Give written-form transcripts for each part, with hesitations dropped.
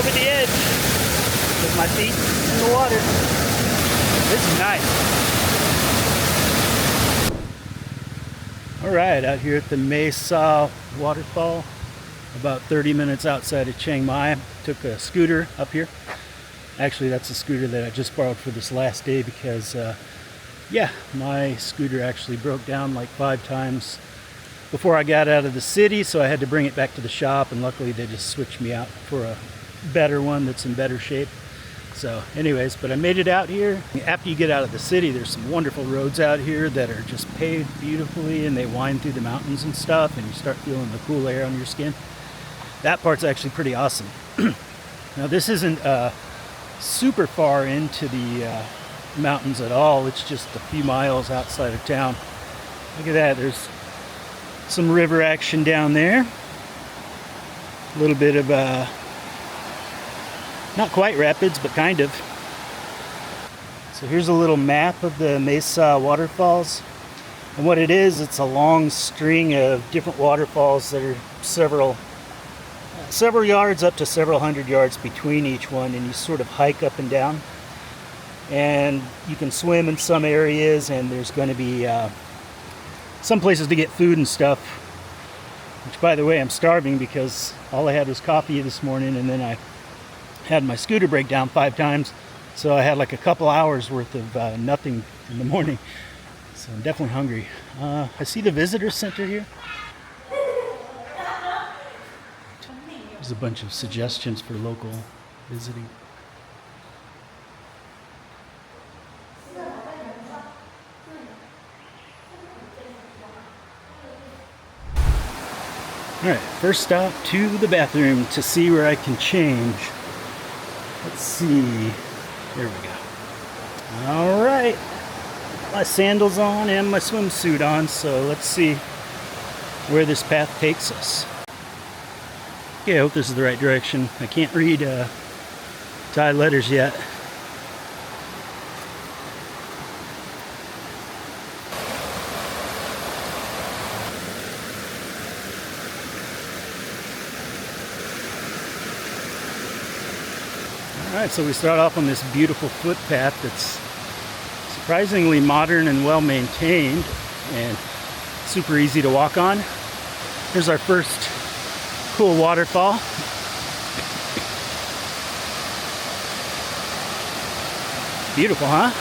over the edge with my feet in the water. This is nice. Alright, out here at the Mae Sa Waterfall, about 30 minutes outside of Chiang Mai. Took a scooter up here. Actually, that's a scooter that I just borrowed for this last day because, yeah, my scooter actually broke down like 5 times before I got out of the city, so I had to bring it back to the shop, and luckily they just switched me out for a better one that's in better shape. So anyways, but I made it out here. After you get out of the city, there's some wonderful roads out here that are just paved beautifully, and they wind through the mountains and stuff, and you start feeling the cool air on your skin. That part's actually pretty awesome. Now this isn't super far into the mountains at all. It's just a few miles outside of town. Look at that, there's some river action down there. A little bit of not quite rapids, but kind of. So here's a little map of the Mae Sa Waterfalls. And what it is, it's a long string of different waterfalls that are several yards up to several hundred yards between each one, and you sort of hike up and down. And you can swim in some areas, and there's going to be some places to get food and stuff. Which, by the way, I'm starving because all I had was coffee this morning, and then I had my scooter break down 5 times, so I had like a couple hours worth of nothing in the morning. So I'm definitely hungry. I see the visitor center here. There's a bunch of suggestions for local visiting. Alright, first stop to the bathroom to see where I can change. Let's see. There we go. Alright. My sandals on and my swimsuit on, so let's see where this path takes us. Okay, I hope this is the right direction. I can't read Thai letters yet. Alright, so we start off on this beautiful footpath that's surprisingly modern and well maintained and super easy to walk on. Here's our first cool waterfall. Beautiful, huh?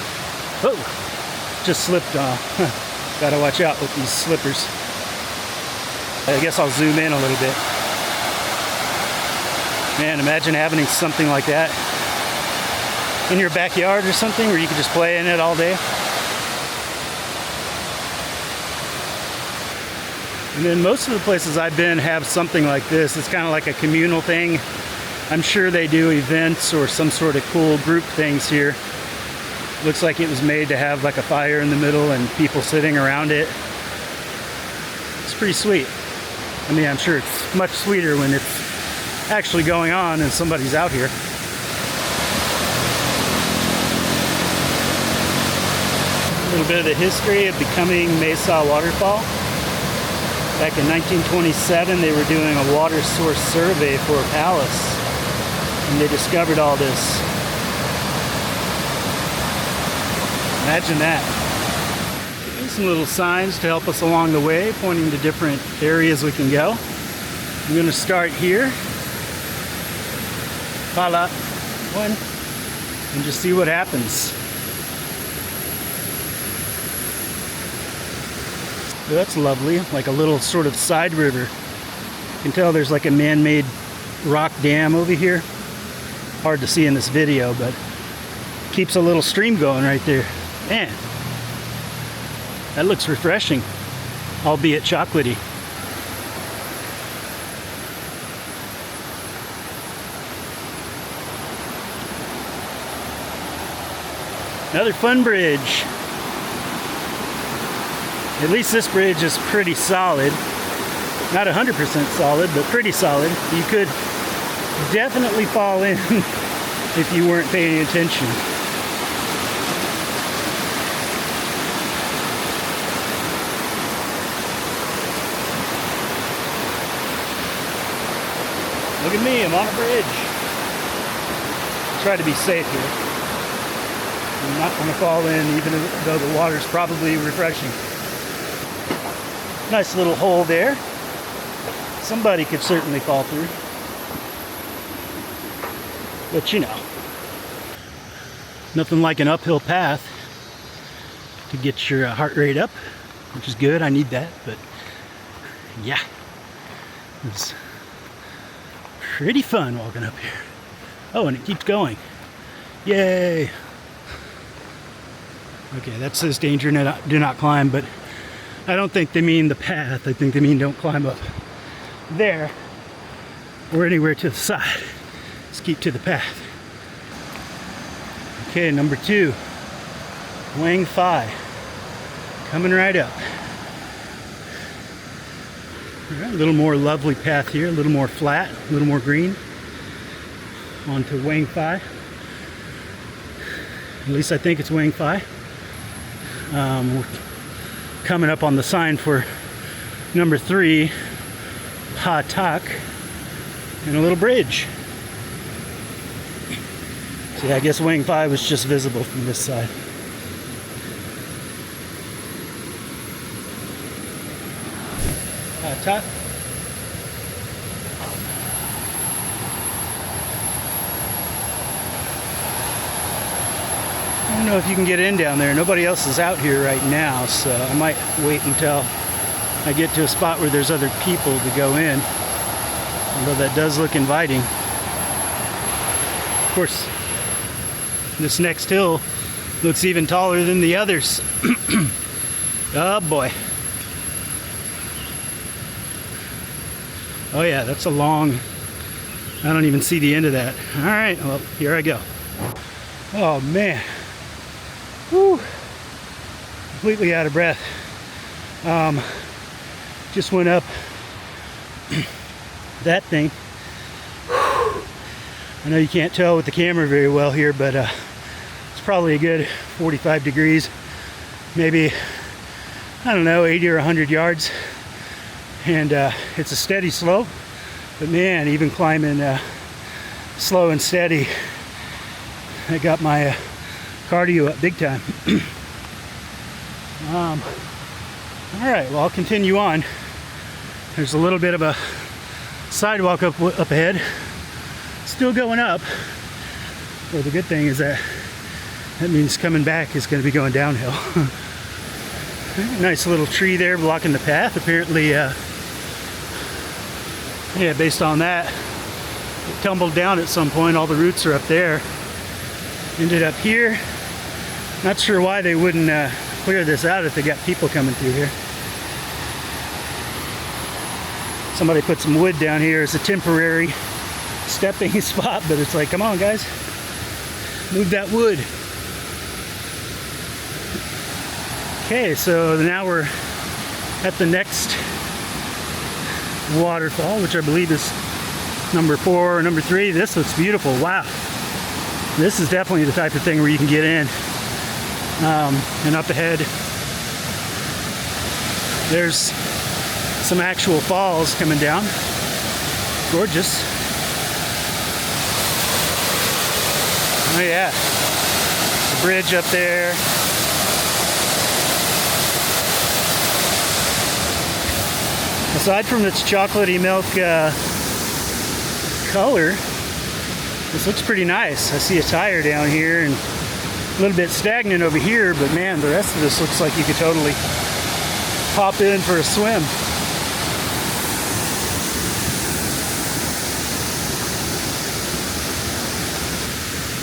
Oh, just slipped. Gotta watch out with these slippers. I guess I'll zoom in a little bit. Man, imagine having something like that in your backyard or something where you could just play in it all day. And then most of the places I've been have something like this. It's kind of like a communal thing. I'm sure they do events or some sort of cool group things here. Looks like it was made to have like a fire in the middle and people sitting around it. It's pretty sweet. I mean, I'm sure it's much sweeter when it's actually going on and somebody's out here. A little bit of the history of becoming Mae Sa Waterfall. Back in 1927, they were doing a water source survey for a palace, and they discovered all this. Imagine that. Some little signs to help us along the way, pointing to different areas we can go. I'm going to start here. Pala one, and just see what happens. So that's lovely, like a little sort of side river. You can tell there's like a man-made rock dam over here. Hard to see in this video, but keeps a little stream going right there. Man, that looks refreshing, albeit chocolatey. Another fun bridge. At least this bridge is pretty solid. Not 100% solid, but pretty solid. You could definitely fall in if you weren't paying attention. Look at me, I'm on a bridge. try to be safe here. I'm not going to fall in, even though the water's probably refreshing. Nice little hole there. Somebody could certainly fall through. But you know, nothing like an uphill path to get your heart rate up, which is good. I need that, but yeah, it's pretty fun walking up here. Oh, and it keeps going. Yay! Okay, that says danger, do not climb, but I don't think they mean the path. I think they mean don't climb up there or anywhere to the side. Just keep to the path. Okay, number 2, Wang Phai, coming right up. All right, a little more lovely path here, a little more flat, a little more green. Onto Wang Phai. At least I think it's Wang Phai. We're coming up on the sign for number 3, Ha Tak, and a little bridge. See, I guess Wang Phai was just visible from this side. Ha Tak. I don't know if you can get in down there. Nobody else is out here right now, so I might wait until I get to a spot where there's other people to go in. Although that does look inviting. Of course, this next hill looks even taller than the others. Oh boy. Oh yeah, that's a long, I don't even see the end of that. All right, well, here I go. Oh man. Whew. Completely out of breath. Just went up that thing. I know you can't tell with the camera very well here, but it's probably a good 45 degrees, maybe, I don't know, 80 or 100 yards. And it's a steady slope, but man, even climbing slow and steady, I got my cardio up big time. All right, well, I'll continue on. There's a little bit of a sidewalk up ahead, still going up. Well, the good thing is that means coming back is going to be going downhill. Nice little tree there blocking the path. Apparently, yeah, based on that, it tumbled down at some point. All the roots are up there. Ended up here. Not sure why they wouldn't clear this out if they got people coming through here. Somebody put some wood down here as a temporary stepping spot, but it's like, come on guys, move that wood. Okay, so now we're at the next waterfall, which I believe is number 4 or number 3. This looks beautiful. Wow. This is definitely the type of thing where you can get in. And up ahead, there's some actual falls coming down. Gorgeous. Oh yeah. The bridge up there. Aside from its chocolatey milk color, this looks pretty nice. I see a tire down here and a little bit stagnant over here, but man, the rest of this looks like you could totally hop in for a swim.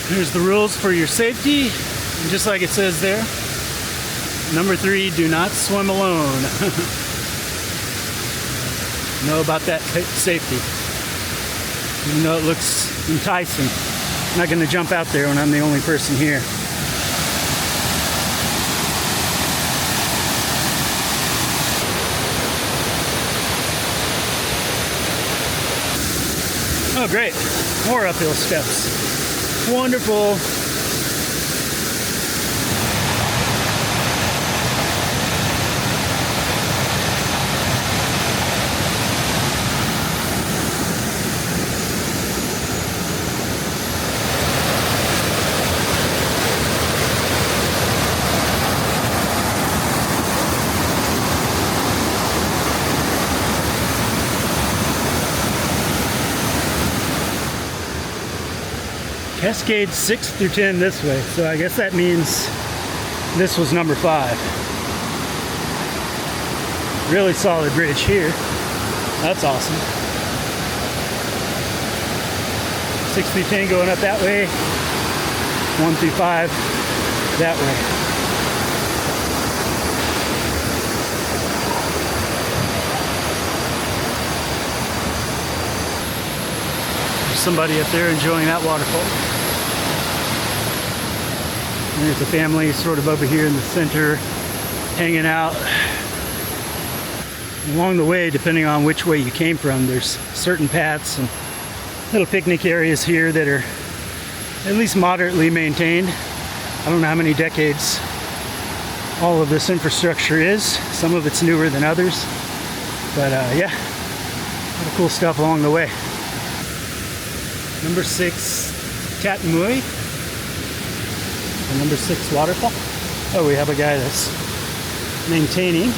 Here's the rules for your safety, and just like it says there, number 3, do not swim alone. Know about that safety. Even though it looks enticing, I'm not going to jump out there when I'm the only person here. Oh great, more uphill steps. Wonderful. Cascades 6 through 10 this way, so I guess that means this was number 5. Really solid bridge here. That's awesome. 6 through 10 going up that way. 1 through 5 that way. There's somebody up there enjoying that waterfall. And there's a family sort of over here in the center hanging out. Along the way, depending on which way you came from, there's certain paths and little picnic areas here that are at least moderately maintained. I don't know how many decades all of this infrastructure is. Some of it's newer than others. But yeah, a lot of cool stuff along the way. Number 6, Tat Mui. The number 6 waterfall. Oh, we have a guy that's maintaining.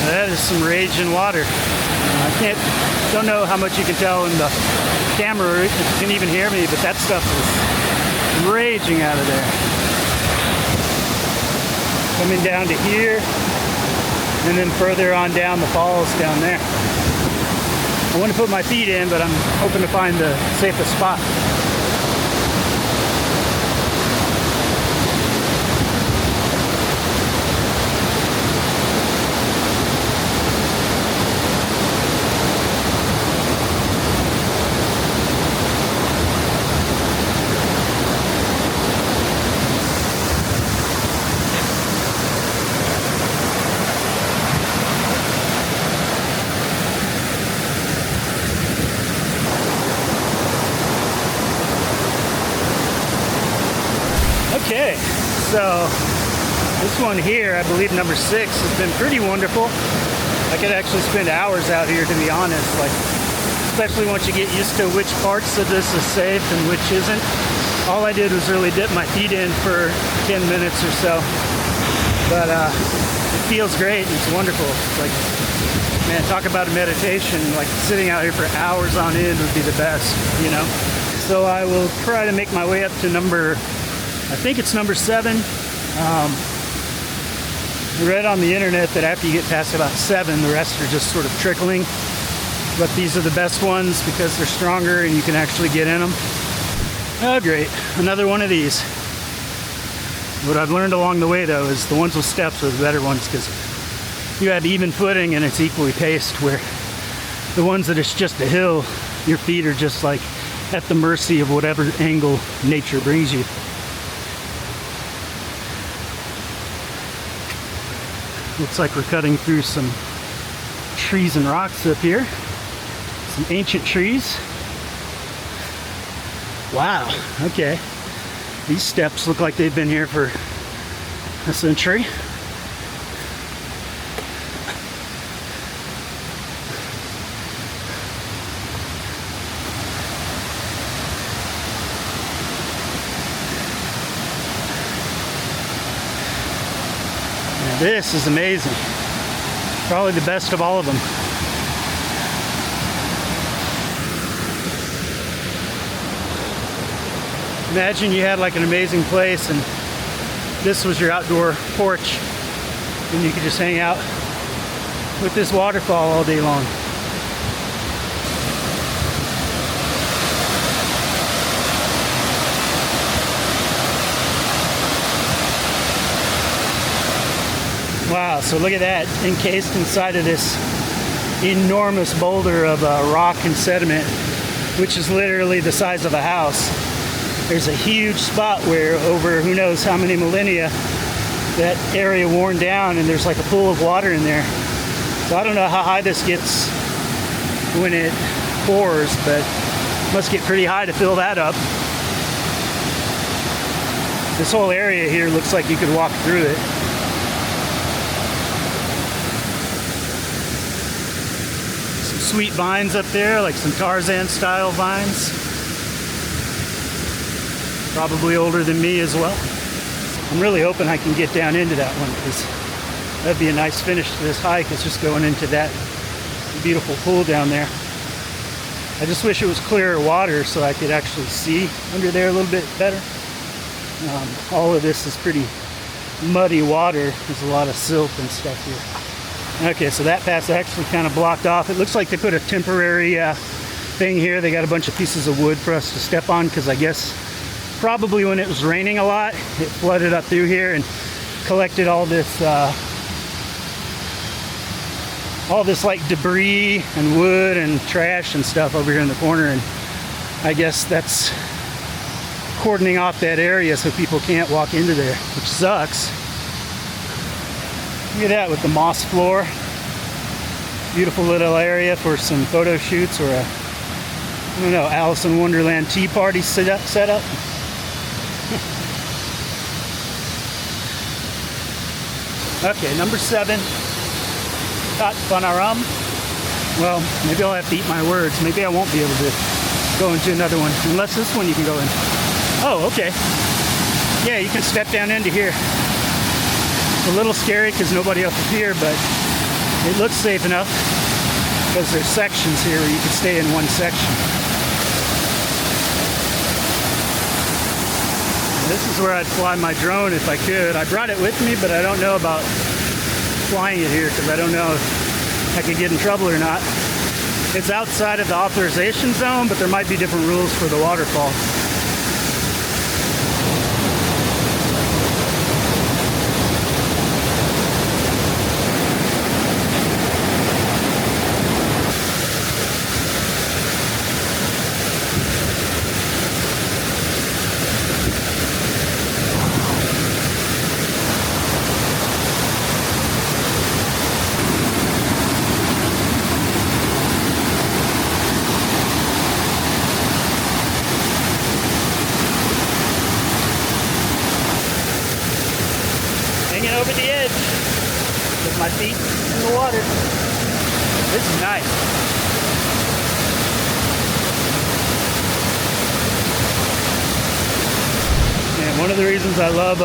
That is some raging water. Don't know how much you can tell in the camera, if you can even hear me, but that stuff is raging out of there. Coming down to here, and then further on down the falls down there. I want to put my feet in, but I'm hoping to find the safest spot. Okay, so this one here, I believe number 6, has been pretty wonderful. I could actually spend hours out here, to be honest, like, especially once you get used to which parts of this is safe and which isn't. All I did was really dip my feet in for 10 minutes or so. But it feels great, and it's wonderful. It's like, man, talk about a meditation, like sitting out here for hours on end would be the best, you know? So I will try to make my way up to I think it's number 7. I read on the internet that after you get past about 7, the rest are just sort of trickling. But these are the best ones because they're stronger and you can actually get in them. Oh, great. Another one of these. What I've learned along the way, though, is the ones with steps are the better ones because you have even footing and it's equally paced, where the ones that it's just a hill, your feet are just like at the mercy of whatever angle nature brings you. Looks like we're cutting through some trees and rocks up here. Some ancient trees. Wow, okay. These steps look like they've been here for a century. This is amazing. Probably the best of all of them. Imagine you had like an amazing place and this was your outdoor porch and you could just hang out with this waterfall all day long. Wow, so look at that, encased inside of this enormous boulder of rock and sediment, which is literally the size of a house. There's a huge spot where over who knows how many millennia that area worn down, and there's like a pool of water in there. So I don't know how high this gets when it pours, but it must get pretty high to fill that up. This whole area here looks like you could walk through it. Sweet vines up there, like some Tarzan style vines. Probably older than me as well. I'm really hoping I can get down into that one because that'd be a nice finish to this hike. It's just going into that beautiful pool down there. I just wish it was clearer water so I could actually see under there a little bit better. All of this is pretty muddy water. There's a lot of silt and stuff here. Okay, so that path's actually kind of blocked off. It looks like they put a temporary thing here. They got a bunch of pieces of wood for us to step on because I guess probably when it was raining a lot, it flooded up through here and collected all this like debris and wood and trash and stuff over here in the corner, and I guess that's cordoning off that area so people can't walk into there, which sucks. Look at that with the moss floor. Beautiful little area for some photo shoots or a, I don't know, Alice in Wonderland tea party set up. Okay, number 7. Tat Panaram. Well, maybe I'll have to eat my words. Maybe I won't be able to go into another one. Unless this one you can go in. Oh, okay. Yeah, you can step down into here. It's a little scary because nobody else is here, but it looks safe enough because there's sections here where you can stay in one section. This is where I'd fly my drone if I could. I brought it with me, but I don't know about flying it here because I don't know if I could get in trouble or not. It's outside of the authorization zone, but there might be different rules for the waterfall. Over the edge with my feet in the water. This is nice. And one of the reasons I love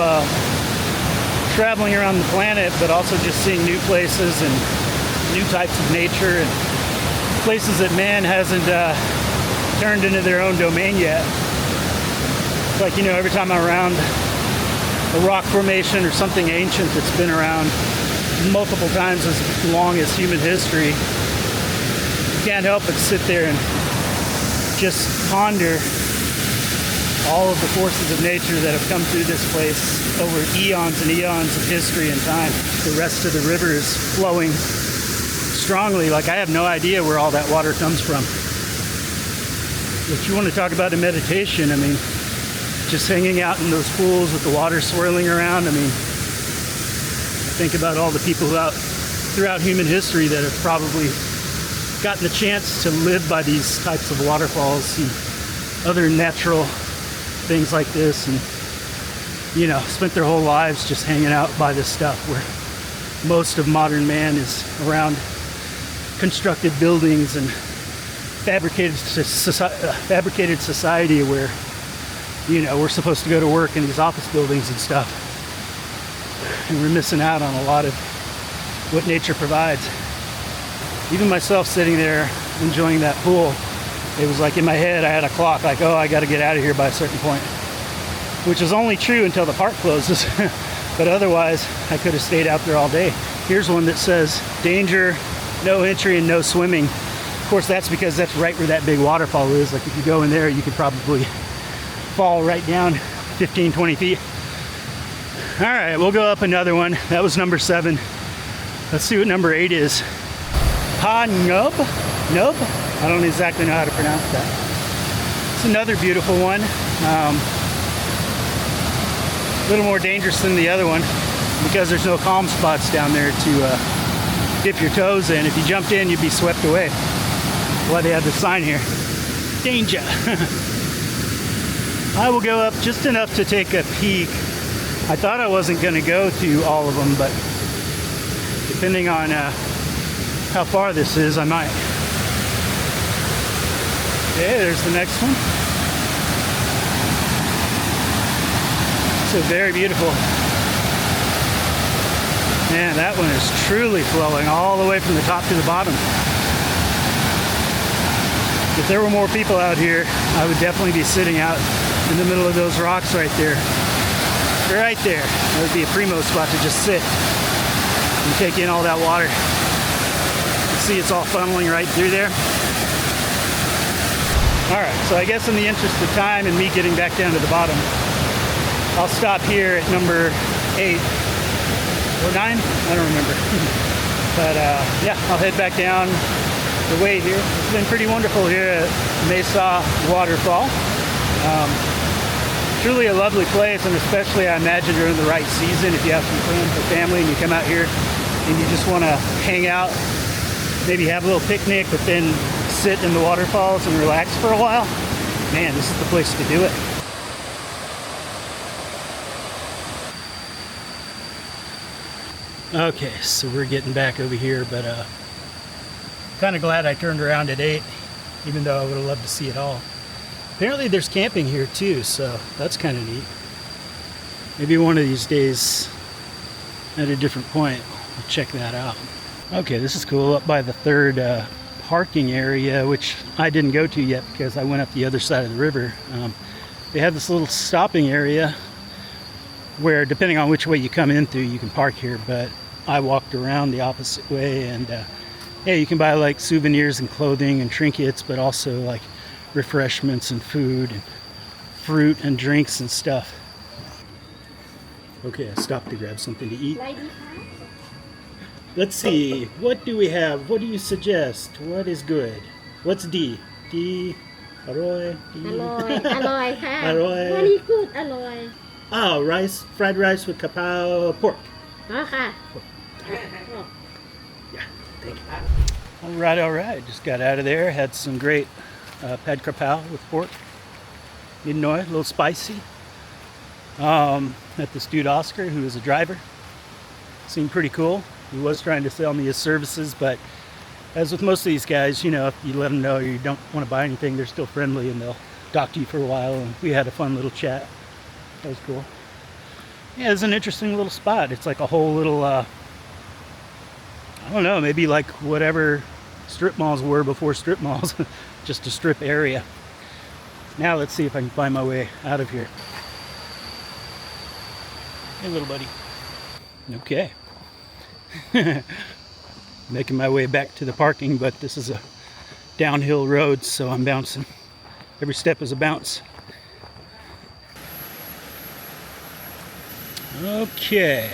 traveling around the planet, but also just seeing new places and new types of nature and places that man hasn't turned into their own domain yet. It's like, you know, every time I'm around a rock formation or something ancient that's been around multiple times as long as human history, you can't help but sit there and just ponder all of the forces of nature that have come through this place over eons and eons of history and time. The rest of the river is flowing strongly. Like, I have no idea where all that water comes from. If you want to talk about a meditation, I mean, just hanging out in those pools with the water swirling around. I mean, I think about all the people throughout human history that have probably gotten the chance to live by these types of waterfalls and other natural things like this, and, you know, spent their whole lives just hanging out by this stuff, where most of modern man is around constructed buildings and fabricated society where, you know, we're supposed to go to work in these office buildings and stuff, and we're missing out on a lot of what nature provides. Even myself sitting there enjoying that pool, it was like in my head I had a clock, like, oh, I got to get out of here by a certain point, which is only true until the park closes. But otherwise I could have stayed out there all day. Here's one that says danger, no entry and no swimming. Of course, that's because that's right where that big waterfall is. Like, if you go in there, you could probably fall right down 15, 20 feet. All right, we'll go up another one. That was number 7. Let's see what number 8 is. Pa Nub? Nub? I don't exactly know how to pronounce that. It's another beautiful one. A little more dangerous than the other one because there's no calm spots down there to dip your toes in. If you jumped in, you'd be swept away. Why they have the sign here. Danger. I will go up just enough to take a peek. I thought I wasn't going to go to all of them, but depending on how far this is, I might. Okay, there's the next one. So very beautiful. Man, that one is truly flowing all the way from the top to the bottom. If there were more people out here, I would definitely be sitting out in the middle of those rocks right there. Right there. That would be a primo spot to just sit and take in all that water. You see it's all funneling right through there. Alright, so I guess in the interest of time and me getting back down to the bottom, I'll stop here at number 8 or 9? I don't remember. But yeah, I'll head back down the way here. It's been pretty wonderful here at Mae Sa Waterfall. Truly a lovely place, and especially I imagine during the right season, if you have some friends or family and you come out here and you just want to hang out, maybe have a little picnic, but then sit in the waterfalls and relax for a while. Man, this is the place to do it. Okay, so we're getting back over here, but kind of glad I turned around at 8, even though I would have loved to see it all. Apparently there's camping here too, so that's kind of neat. Maybe one of these days at a different point, we'll check that out. Okay, this is cool. Up by the third parking area, which I didn't go to yet because I went up the other side of the river. They have this little stopping area where, depending on which way you come in through, you can park here, but I walked around the opposite way, and yeah, you can buy like souvenirs and clothing and trinkets, but also like refreshments and food and fruit and drinks and stuff. Okay, I stopped to grab something to eat. Let's see, what do we have? What do you suggest? What is good? What's D? D, Aroy, D. Alloy, alloy, Aroy. very good, alloy. Oh, rice, fried rice with kapow pork. Okay. Yeah, thank you. All right, just got out of there, had some great pad kapow with pork. Didn't know it, a little spicy. Met this dude Oscar, who is a driver. Seemed pretty cool. He was trying to sell me his services, but as with most of these guys, you know, if you let them know you don't want to buy anything, they're still friendly and they'll talk to you for a while, and we had a fun little chat. That was cool. Yeah, it's an interesting little spot. It's like a whole little, I don't know, maybe like whatever strip malls were before strip malls. Just a strip area. Now let's see if I can find my way out of here. Hey, little buddy. Okay. Making my way back to the parking, but this is a downhill road, so I'm bouncing. Every step is a bounce. Okay.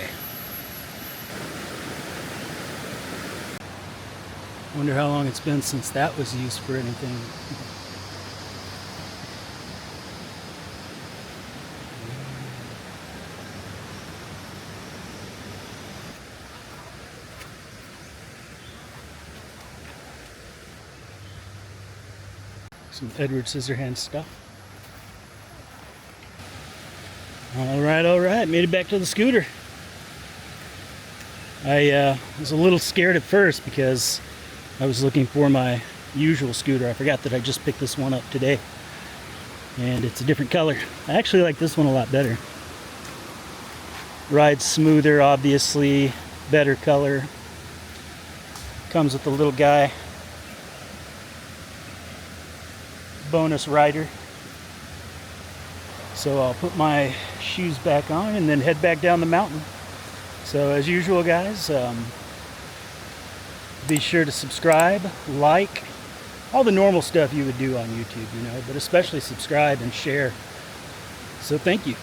Wonder how long it's been since that was used for anything. Some Edward Scissorhands stuff. All right, made it back to the scooter. I was a little scared at first because I was looking for my usual scooter. I forgot that I just picked this one up today, and it's a different color. I actually like this one a lot better. Rides smoother, obviously, better color. Comes with the little guy. Bonus rider. So I'll put my shoes back on and then head back down the mountain. So as usual, guys, be sure to subscribe, like, all the normal stuff you would do on YouTube, you know, but especially subscribe and share. So thank you.